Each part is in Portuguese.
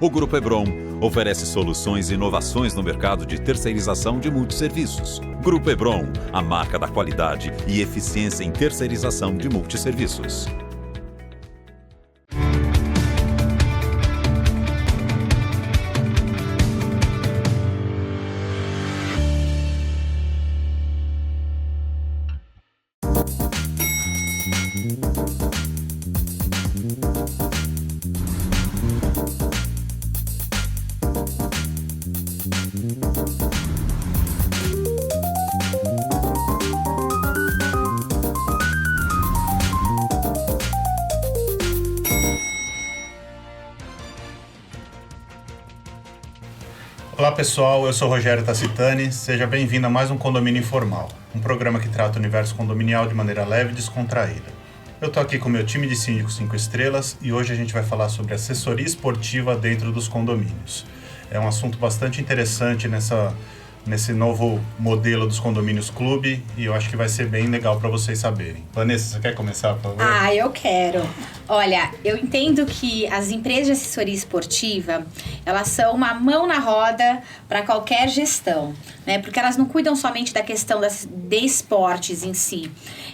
O Grupo Hebron oferece soluções e inovações no mercado de terceirização de multisserviços. Grupo Hebron, a marca da qualidade e eficiência em terceirização de multisserviços. Olá pessoal, eu sou Rogério Tacitani, seja bem-vindo a mais um Condomínio Informal, um programa que trata o universo condominial de maneira leve e descontraída. Eu tô aqui com o meu time de síndicos 5 estrelas e hoje a gente vai falar sobre assessoria esportiva dentro dos condomínios. É um assunto bastante interessante nesse novo modelo dos condomínios clube e eu acho que vai ser bem legal para vocês saberem. Vanessa, você quer começar, por favor? Eu quero. Olha, eu entendo que as empresas de assessoria esportiva, elas são uma mão na roda para qualquer gestão, né? Porque elas não cuidam somente da questão de esportes em si.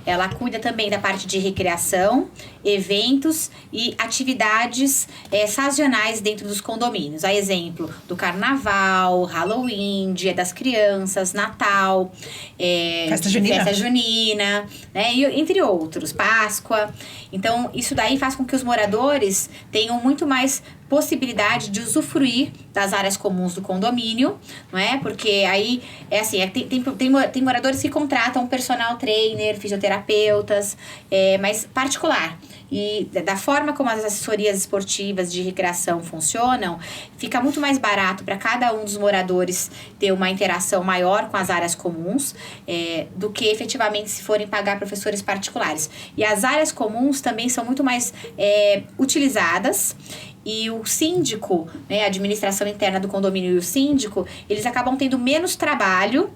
Ela cuida também da parte de recreação, eventos e atividades sazonais dentro dos condomínios. A exemplo do Carnaval, Halloween, Dia das Crianças, Natal, Festa Junina, né? E, entre outros, Páscoa. Então, isso daí faz com que os moradores tenham muito mais possibilidade de usufruir das áreas comuns do condomínio, não é? Porque aí, tem moradores que contratam um personal trainer, fisioterapeutas, mas particular. E da forma como as assessorias esportivas de recreação funcionam, fica muito mais barato para cada um dos moradores ter uma interação maior com as áreas comuns do que efetivamente se forem pagar professores particulares. E as áreas comuns também são muito mais utilizadas. E o síndico, né, a administração interna do condomínio e o síndico, eles acabam tendo menos trabalho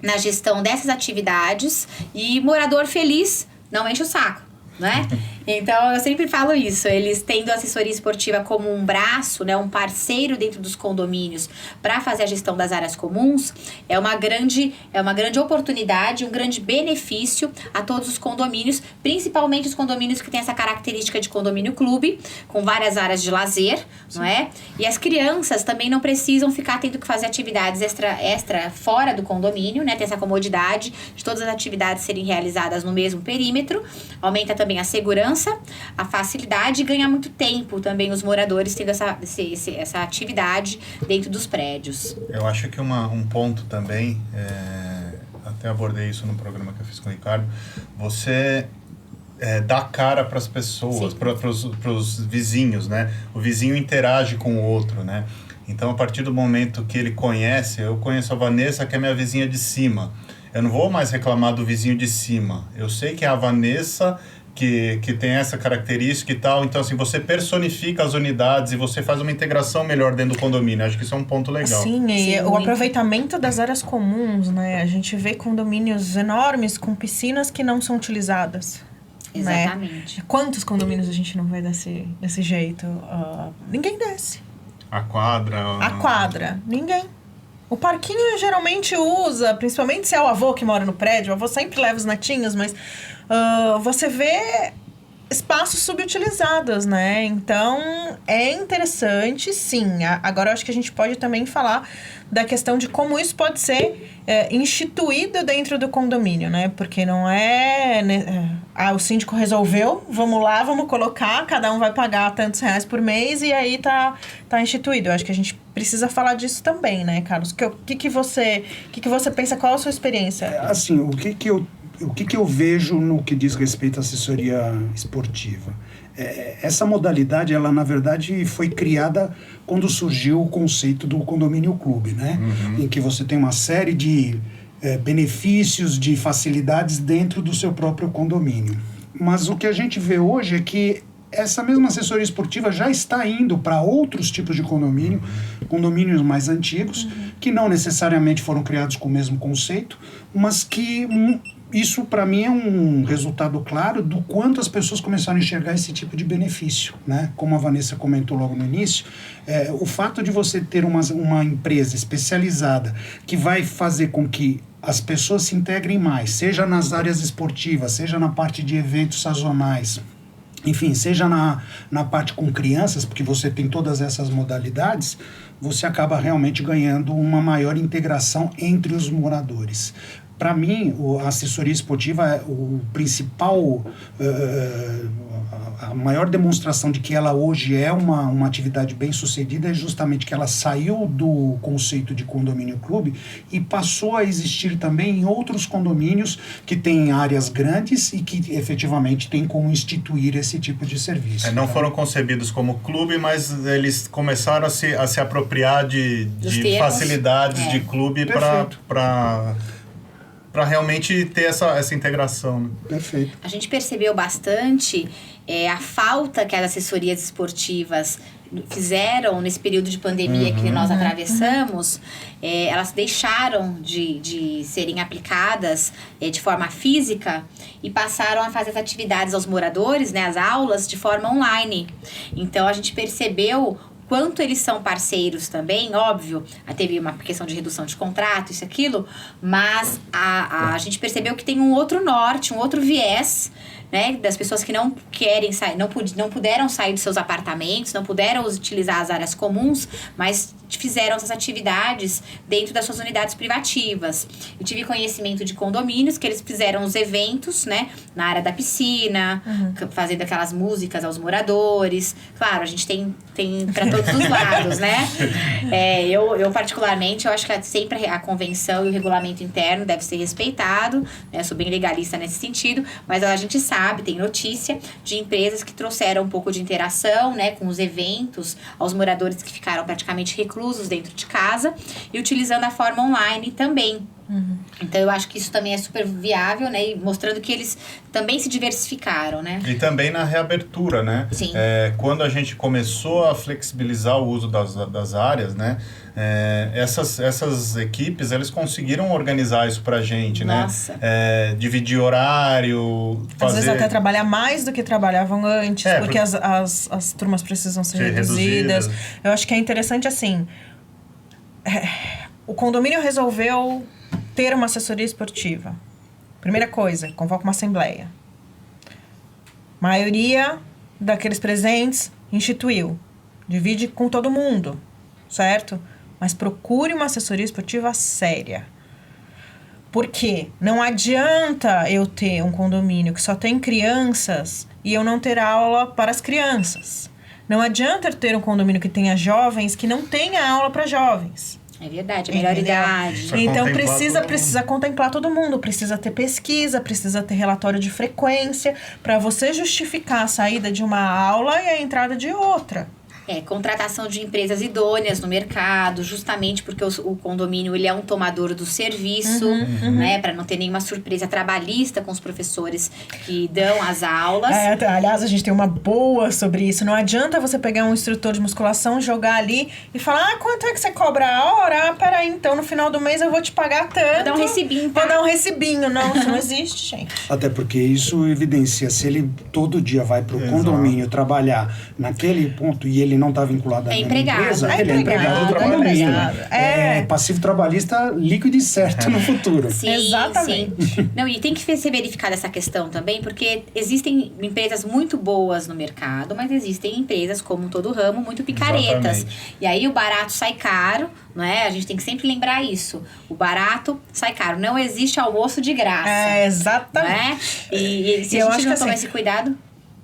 na gestão dessas atividades e morador feliz não enche o saco, né? Então, eu sempre falo isso, eles tendo a assessoria esportiva como um braço, né, um parceiro dentro dos condomínios para fazer a gestão das áreas comuns, é uma grande oportunidade, um grande benefício a todos os condomínios, principalmente os condomínios que têm essa característica de condomínio clube, com várias áreas de lazer, não é? E as crianças também não precisam ficar tendo que fazer atividades extra fora do condomínio, né? Tem essa comodidade de todas as atividades serem realizadas no mesmo perímetro, aumenta também a segurança, a facilidade e ganha muito tempo também os moradores tendo essa atividade dentro dos prédios. Eu acho que um ponto também, até abordei isso no programa que eu fiz com o Ricardo, você dá cara para as pessoas, para os vizinhos, né? O vizinho interage com o outro, né? Então, a partir do momento que ele conhece, eu conheço a Vanessa, que é minha vizinha de cima. Eu não vou mais reclamar do vizinho de cima. Eu sei que é a Vanessa que tem essa característica e tal. Então, assim, você personifica as unidades e você faz uma integração melhor dentro do condomínio. Acho que isso é um ponto legal. Sim, e o aproveitamento das áreas comuns, né? A gente vê condomínios enormes com piscinas que não são utilizadas. Exatamente. Né? Quantos condomínios a gente não vê desse jeito? Ninguém desce. A quadra. Ninguém. O parquinho geralmente usa, principalmente se é o avô que mora no prédio. O avô sempre leva os netinhos, mas você vê espaços subutilizados, né? Então, é interessante, sim. Agora, eu acho que a gente pode também falar da questão de como isso pode ser instituído dentro do condomínio, né? Porque não o síndico resolveu, vamos lá, vamos colocar, cada um vai pagar tantos reais por mês e aí tá instituído. Eu acho que a gente precisa falar disso também, né, Carlos? O que você pensa? Qual a sua experiência? Assim, o que eu vejo no que diz respeito à assessoria esportiva? Essa modalidade, ela na verdade foi criada quando surgiu o conceito do condomínio clube, né? Uhum. Em que você tem uma série de benefícios, de facilidades dentro do seu próprio condomínio. Mas o que a gente vê hoje é que essa mesma assessoria esportiva já está indo para outros tipos de condomínio, condomínios mais antigos, que não necessariamente foram criados com o mesmo conceito, mas que isso para mim é um resultado claro do quanto as pessoas começaram a enxergar esse tipo de benefício, né? Como a Vanessa comentou logo no início, o fato de você ter uma empresa especializada que vai fazer com que as pessoas se integrem mais, seja nas áreas esportivas, seja na parte de eventos sazonais, enfim, seja na parte com crianças, porque você tem todas essas modalidades, você acaba realmente ganhando uma maior integração entre os moradores. Para mim, a assessoria esportiva é o principal, a maior demonstração de que ela hoje é uma atividade bem sucedida é justamente que ela saiu do conceito de condomínio clube e passou a existir também em outros condomínios que têm áreas grandes e que efetivamente têm como instituir esse tipo de serviço. Não foram concebidos como clube, mas eles começaram a se apropriar de facilidades de clube para realmente ter essa integração. Né? Perfeito. A gente percebeu bastante a falta que as assessorias esportivas fizeram nesse período de pandemia que nós atravessamos. Elas deixaram de serem aplicadas de forma física e passaram a fazer as atividades aos moradores, né, as aulas, de forma online. Então, a gente percebeu quanto eles são parceiros também, óbvio, teve uma questão de redução de contrato, isso, aquilo, mas a gente percebeu que tem um outro norte, um outro viés, né, das pessoas que não querem sair, não puderam sair dos seus apartamentos, não puderam utilizar as áreas comuns, mas fizeram essas atividades dentro das suas unidades privativas. Eu tive conhecimento de condomínios que eles fizeram os eventos, né, na área da piscina, fazendo aquelas músicas aos moradores. Claro, a gente tem para todos os lados, né? Eu particularmente, eu acho que sempre a convenção e o regulamento interno deve ser respeitado, né? Eu sou bem legalista nesse sentido, mas a gente sabe, tem notícia de empresas que trouxeram um pouco de interação, né, com os eventos aos moradores que ficaram praticamente reclusos dentro de casa e utilizando a forma online também. Então, eu acho que isso também é super viável, né? E mostrando que eles também se diversificaram, né? E também na reabertura, né? Sim. Quando a gente começou a flexibilizar o uso das áreas, né? Essas equipes, eles conseguiram organizar isso pra gente, Nossa. né? Dividir horário, fazer... Às vezes até trabalhar mais do que trabalhavam antes, porque as turmas precisam ser reduzidas. Eu acho que é interessante, assim... O condomínio resolveu ter uma assessoria esportiva. Primeira coisa, convoca uma assembleia. Maioria daqueles presentes instituiu. Divide com todo mundo, certo? Mas procure uma assessoria esportiva séria. Porque não adianta eu ter um condomínio que só tem crianças e eu não ter aula para as crianças. Não adianta eu ter um condomínio que tenha jovens que não tenha aula para jovens. É verdade, a melhor idade. Então precisa contemplar todo mundo, precisa ter pesquisa, precisa ter relatório de frequência para você justificar a saída de uma aula e a entrada de outra. Contratação de empresas idôneas no mercado, justamente porque o condomínio ele é um tomador do serviço, né? Para não ter nenhuma surpresa trabalhista com os professores que dão as aulas. Aliás, a gente tem uma boa sobre isso. Não adianta você pegar um instrutor de musculação, jogar ali e falar, quanto é que você cobra a hora? Peraí, então no final do mês eu vou te pagar tanto. Vou dar um recibinho, tá? Vou dar um recibinho. Não, isso não existe, gente. Até porque isso evidencia, se ele todo dia vai para o condomínio trabalhar naquele ponto e ele não está vinculado à empresa, ele é empregado trabalhista. É passivo trabalhista líquido e certo no futuro. Sim, exatamente. Sim. Não, e tem que ser verificada essa questão também, porque existem empresas muito boas no mercado, mas existem empresas, como todo ramo, muito picaretas. Exatamente. E aí o barato sai caro, não é? A gente tem que sempre lembrar isso. O barato sai caro. Não existe almoço de graça. Exatamente. Não é? E se a gente não tomar esse cuidado...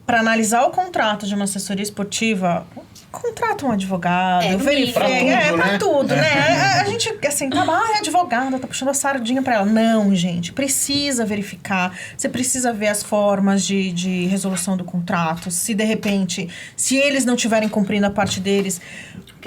Para analisar o contrato de uma assessoria esportiva... Contrata um advogado, verifica. Pra tudo, né? A gente, assim, é advogada, tá puxando a sardinha pra ela. Não, gente, precisa verificar. Você precisa ver as formas de resolução do contrato. Se, de repente, se eles não estiverem cumprindo a parte deles,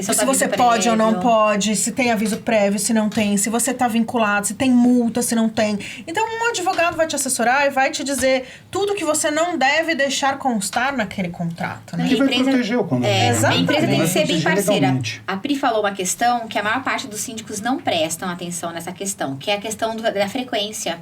Se você pode ou não pode, se tem aviso prévio, se não tem, se você está vinculado, se tem multa, se não tem. Então, um advogado vai te assessorar e vai te dizer tudo que você não deve deixar constar naquele contrato, né? Que vai proteger o condomínio. A empresa tem que ser bem parceira. Legalmente. A Pri falou uma questão que a maior parte dos síndicos não prestam atenção nessa questão, que é a questão da frequência.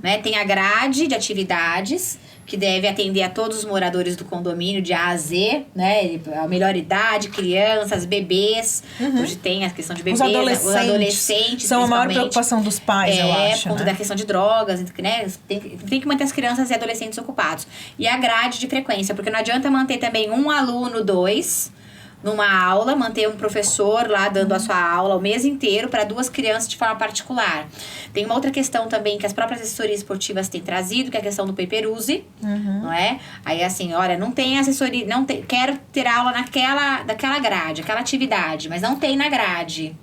Né? Tem a grade de atividades que deve atender a todos os moradores do condomínio de A a Z, né? A melhor idade, crianças, bebês. Hoje tem a questão de bebês, os adolescentes são a maior preocupação dos pais, eu acho. Por conta da questão de drogas, né? Tem que manter as crianças e adolescentes ocupados. E a grade de frequência, porque não adianta manter também um aluno, 2... numa aula, manter um professor lá dando a sua aula o mês inteiro para 2 crianças de forma particular. Tem uma outra questão também que as próprias assessorias esportivas têm trazido, que é a questão do pay-per-use, não é? Aí assim, olha, não tem assessoria, quero ter aula daquela grade, aquela atividade, mas não tem na grade.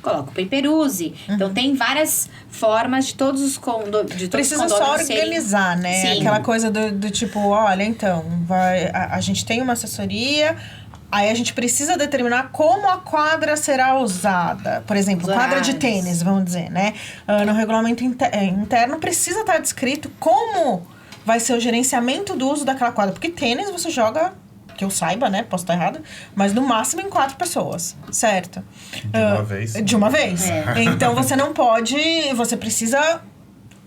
Coloca o pay-per-use. Então, tem várias formas de todos os condomínios. Precisa só organizar, né? Sim. Aquela coisa do tipo, olha, então, a gente tem uma assessoria... Aí a gente precisa determinar como a quadra será usada. Por exemplo, quadra de tênis, vamos dizer, né? No regulamento interno precisa estar descrito como vai ser o gerenciamento do uso daquela quadra. Porque tênis você joga, que eu saiba, né? Posso estar errada. Mas no máximo em 4 pessoas, certo? De uma vez. De uma vez. Então você não pode... Você precisa...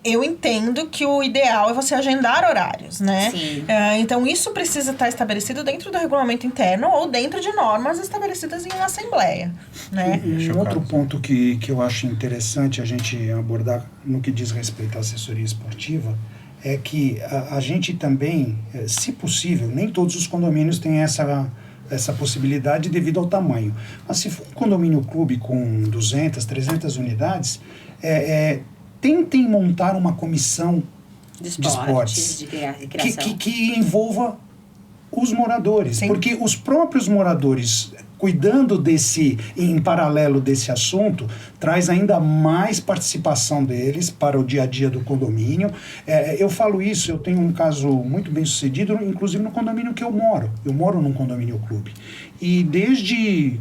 Eu entendo que o ideal é você agendar horários, né? Sim. Então, isso precisa estar estabelecido dentro do regulamento interno ou dentro de normas estabelecidas em assembleia, né? E outro ponto que eu acho interessante a gente abordar no que diz respeito à assessoria esportiva é que a gente também, se possível, nem todos os condomínios têm essa possibilidade devido ao tamanho. Mas se for um condomínio clube com 200, 300 unidades, tentem montar uma comissão de esportes que envolva os moradores. Sim. Porque os próprios moradores, cuidando em paralelo desse assunto, traz ainda mais participação deles para o dia a dia do condomínio. Eu falo isso, eu tenho um caso muito bem sucedido, inclusive no condomínio que eu moro. Eu moro num condomínio clube. E desde...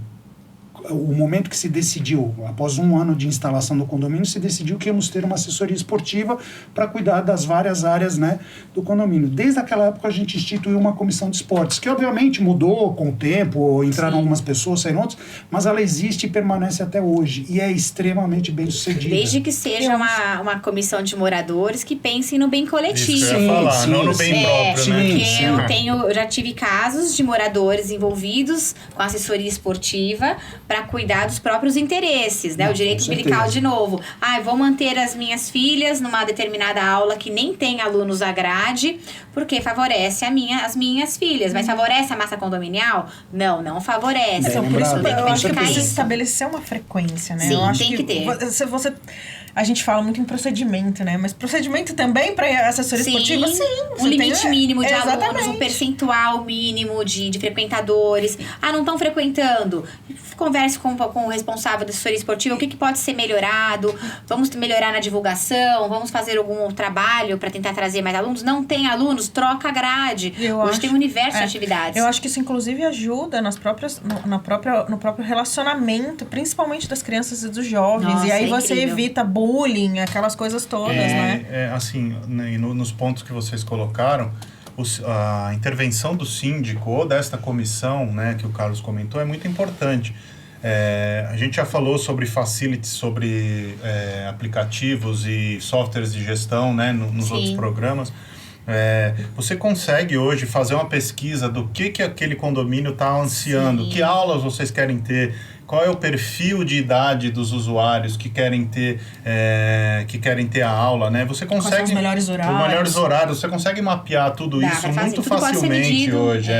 o momento que se decidiu, após 1 ano de instalação do condomínio, se decidiu que íamos ter uma assessoria esportiva para cuidar das várias áreas, né, do condomínio. Desde aquela época a gente instituiu uma comissão de esportes, que obviamente mudou com o tempo, entraram algumas pessoas, saíram outras, mas ela existe e permanece até hoje, e é extremamente bem sucedida. Desde que seja uma comissão de moradores que pensem no bem coletivo. Isso que eu ia falar, não no bem próprio, né? Eu já tive casos de moradores envolvidos com assessoria esportiva para cuidar dos próprios interesses, né? O direito umbilical, de novo. Vou manter as minhas filhas numa determinada aula que nem tem alunos à grade, porque favorece as minhas filhas. Mas favorece a massa condominial? Não favorece. Então, por isso eu acho que precisa estabelecer uma frequência, né? Sim, eu acho tem que ter. A gente fala muito em procedimento, né? Mas procedimento também para assessoria esportiva? Sim. Um limite mínimo de alunos, um percentual mínimo de frequentadores. Não estão frequentando. Converse com o responsável da assessoria esportiva, o que pode ser melhorado, vamos melhorar na divulgação, vamos fazer algum trabalho para tentar trazer mais alunos. Não tem alunos, troca a grade. Hoje tem um universo de atividades. Eu acho que isso, inclusive, ajuda no próprio relacionamento, principalmente das crianças e dos jovens. Nossa, e aí você evita bullying, aquelas coisas todas, né? Assim, nos pontos que vocês colocaram, a intervenção do síndico ou desta comissão, né, que o Carlos comentou, é muito importante. A gente já falou sobre facilities, sobre aplicativos e softwares de gestão, né, nos outros programas. Você consegue hoje fazer uma pesquisa do que aquele condomínio está ansiando, que aulas vocês querem ter, qual é o perfil de idade dos usuários que querem ter a aula, né? Você consegue... Quais são os melhores horários. Você consegue mapear tudo isso muito facilmente hoje.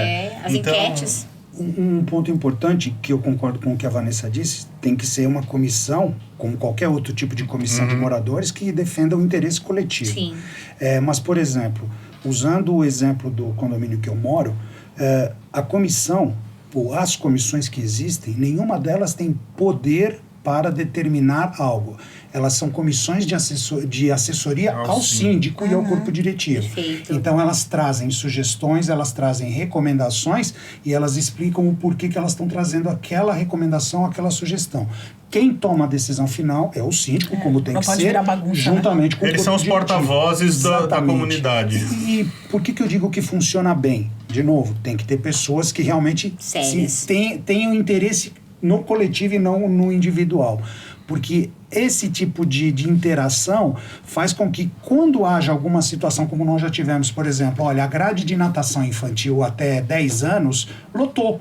As enquetes. Um ponto importante, que eu concordo com o que a Vanessa disse, tem que ser uma comissão, como qualquer outro tipo de comissão de moradores, que defenda o interesse coletivo. Sim. Mas, por exemplo, usando o exemplo do condomínio que eu moro, a comissão, ou as comissões que existem, nenhuma delas tem poder para determinar algo. Elas são comissões de assessoria ao síndico e ao corpo diretivo. Perfeito. Então, elas trazem sugestões, elas trazem recomendações e elas explicam o porquê que elas estão trazendo aquela recomendação, aquela sugestão. Quem toma a decisão final é o síndico, como tem que ser, juntamente com o corpo diretivo. Eles são os porta-vozes da comunidade. E por que eu digo que funciona bem? De novo, tem que ter pessoas que realmente tenham interesse no coletivo e não no individual. Porque esse tipo de interação faz com que, quando haja alguma situação, como nós já tivemos, por exemplo, olha, a grade de natação infantil até 10 anos lotou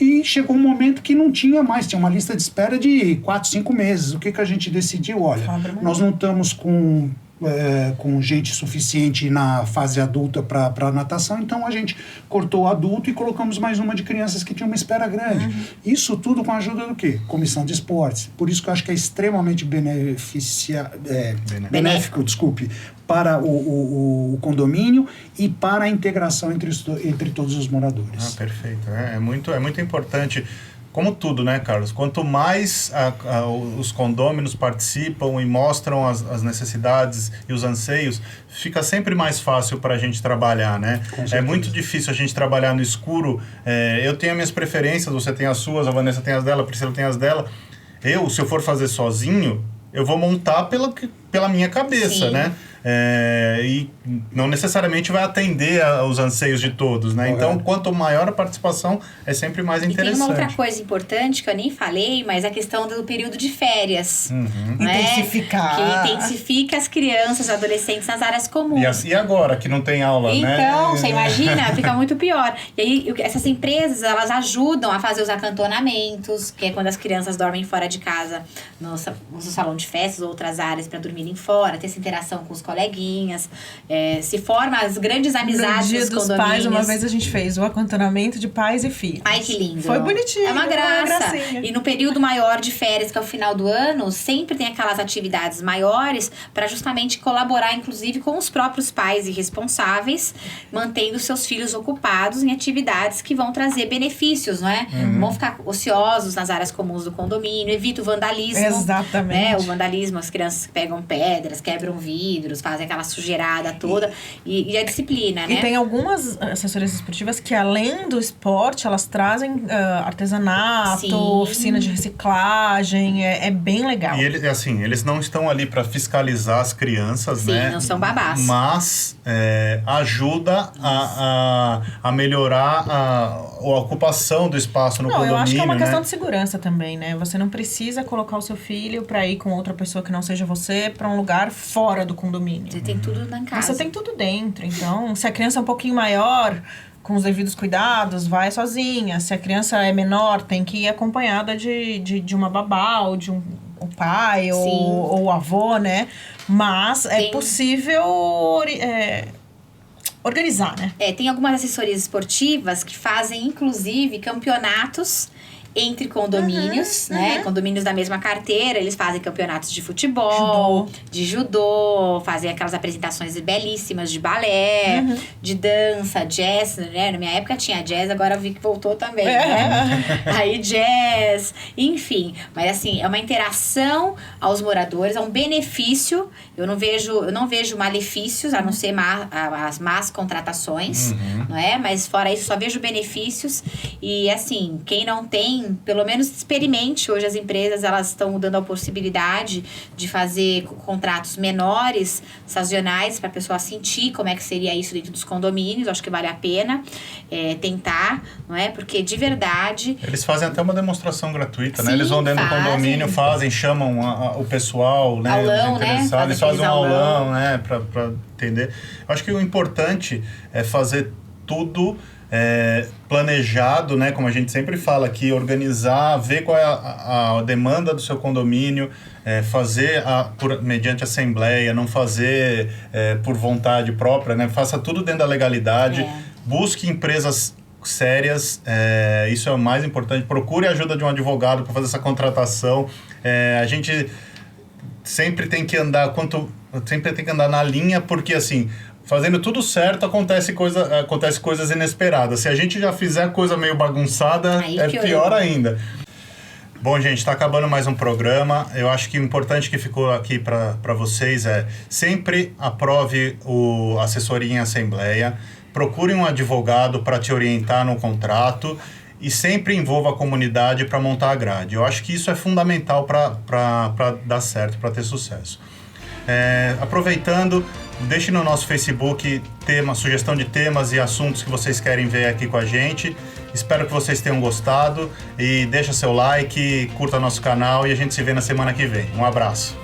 e chegou um momento que não tinha mais, tinha uma lista de espera de 4, 5 meses. O que a gente decidiu? Olha, nós não estamos com gente suficiente na fase adulta para natação, então a gente cortou o adulto e colocamos mais uma de crianças que tinham uma espera grande. Isso tudo com a ajuda do quê? Comissão de esportes. Por isso que eu acho que é extremamente benéfico, para o condomínio e para a integração entre todos os moradores. Perfeito. É muito importante. Como tudo, né, Carlos? Quanto mais os condôminos participam e mostram as necessidades e os anseios, fica sempre mais fácil para a gente trabalhar, né? É muito difícil a gente trabalhar no escuro. Eu tenho as minhas preferências, você tem as suas, a Vanessa tem as dela, a Priscila tem as dela. Se eu for fazer sozinho, eu vou montar pela minha cabeça, né? E não necessariamente vai atender aos anseios de todos, né? Então, quanto maior a participação, é sempre mais interessante. E tem uma outra coisa importante que eu nem falei, mas a questão do período de férias. Né? Intensificar. Que intensifica as crianças, adolescentes nas áreas comuns. E agora, que não tem aula, né? Então, você imagina, fica muito pior. E aí, essas empresas, elas ajudam a fazer os acantonamentos, que é quando as crianças dormem fora de casa, no salão de festas ou outras áreas para dormirem fora, ter essa interação com os coleguinhas, se forma as grandes amizades no dia dos pais, uma vez a gente fez o acantonamento de pais e filhos. Ai, que lindo. Foi bonitinho. É uma graça. E no período maior de férias, que é o final do ano, sempre tem aquelas atividades maiores para justamente colaborar, inclusive, com os próprios pais e responsáveis, mantendo seus filhos ocupados em atividades que vão trazer benefícios, não é? Vão ficar ociosos nas áreas comuns do condomínio, evita o vandalismo. Exatamente. Né? O vandalismo, as crianças pegam pedras, quebram vidros, fazem aquela sujeirada toda. E a disciplina, né? E tem algumas assessorias esportivas que, além do esporte, elas trazem artesanato, oficina de reciclagem. É bem legal. E eles não estão ali para fiscalizar as crianças, né? Sim, não são babás. Mas ajuda a melhorar a ocupação do espaço no condomínio, eu acho que é uma questão né? de segurança também, né? Você não precisa colocar o seu filho para ir com outra pessoa que não seja você para um lugar fora do condomínio. Você tem tudo na casa. Você tem tudo dentro. Então, se a criança é um pouquinho maior, com os devidos cuidados, vai sozinha. Se a criança é menor, tem que ir acompanhada de uma babá ou de um pai ou o avô, né? Mas é possível organizar, né? Tem algumas assessorias esportivas que fazem, inclusive, campeonatos entre condomínios, né? Condomínios da mesma carteira, eles fazem campeonatos de futebol, de judô, fazem aquelas apresentações belíssimas de balé, de dança, jazz, né? Na minha época tinha jazz, agora eu vi que voltou também, né? Aí jazz, enfim. Mas assim, é uma interação aos moradores, é um benefício. Eu não vejo malefícios, a não ser as más contratações, não é? Mas fora isso, só vejo benefícios. E assim, quem não tem, pelo menos experimente. Hoje as empresas, elas estão dando a possibilidade de fazer contratos menores, sazonais, para a pessoa sentir como é que seria isso dentro dos condomínios. Acho que vale a pena tentar, não é? Porque de verdade... Eles fazem até uma demonstração gratuita, né? Eles vão dentro do condomínio, chamam o pessoal, né? Aulão, os interessados, né? eles fazem um aulão, né? Para entender. Eu acho que o importante é fazer tudo planejado, né? Como a gente sempre fala aqui, organizar, ver qual é a demanda do seu condomínio, fazer mediante assembleia, não fazer por vontade própria, né? Faça tudo dentro da legalidade, busque empresas sérias, isso é o mais importante. Procure a ajuda de um advogado para fazer essa contratação. A gente sempre tem que andar na linha, porque assim, fazendo tudo certo, acontece coisas inesperadas. Se a gente já fizer coisa meio bagunçada, pior ainda. Bom, gente, está acabando mais um programa. Eu acho que o importante que ficou aqui para vocês é sempre aprove a assessoria em assembleia, procure um advogado para te orientar no contrato e sempre envolva a comunidade para montar a grade. Eu acho que isso é fundamental para dar certo, para ter sucesso. Aproveitando, deixe no nosso Facebook sugestão de temas e assuntos que vocês querem ver aqui com a gente. Espero que vocês tenham gostado e deixa seu like, curta nosso canal e a gente se vê na semana que vem. Um abraço.